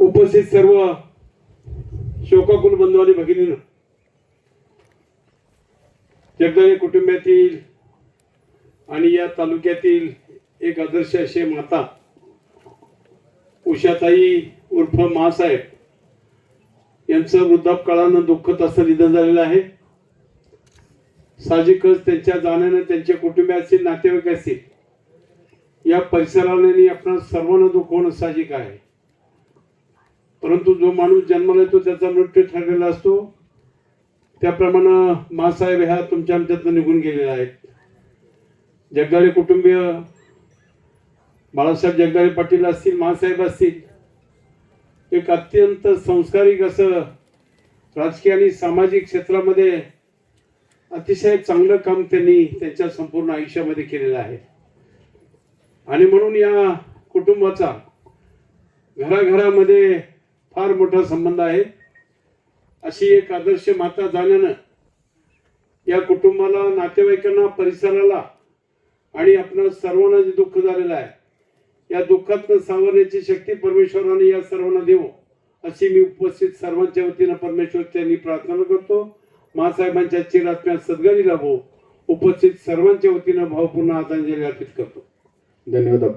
उपस्थित सर्व शोकाकुल बंधू आणि भगिनींनो, जगदाळे कुटुंबातील आणि या तालुक्यातील एक आदर्श असे माता उषाताई उर्फ मासाहेब यांचं वृद्धापकाळानं दुःखद असं निधन झालेलं आहे. साहजिकच त्यांच्या जाण्याने त्यांच्या कुटुंबातील नातेवाईक असतील, या परिसराने आपण सर्वांना दुःख होणं साहजिक आहे. परंतु जो माणूस जन्माला येतो त्याचा मृत्यू ठरलेला असतो. त्याप्रमाणे मासाहेब ह्या तुमच्या आमच्यातून निघून गेलेल्या आहेत. जगदाळे कुटुंबीय बाळासाहेब जगदाळे पाटील असतील, मासाहेब असतील, एक अत्यंत संस्कारिक असं राजकीय आणि सामाजिक क्षेत्रामध्ये अतिशय चांगलं काम त्यांनी त्यांच्या संपूर्ण आयुष्यामध्ये केलेलं आहे. आणि म्हणून या कुटुंबाचा घराघरामध्ये फार मोठा संबंध आहे. अशी एक आदर्श माता जाण्यानं या कुटुंबाला, नातेवाईकांना, परिसराला आणि आपण सर्वांना जे दुःख झालेलं आहे, या दुःखातून सावरण्याची शक्ती परमेश्वराने या सर्वांना देवो अशी मी उपस्थित सर्वांच्या वतीनं परमेश्वराची प्रार्थना करतो. मासाहेबांच्या चिरात्म्यात सद्गती लाभो उपस्थित सर्वांच्या वतीनं भावपूर्ण आदरांजली अर्पित करतो. धन्यवाद.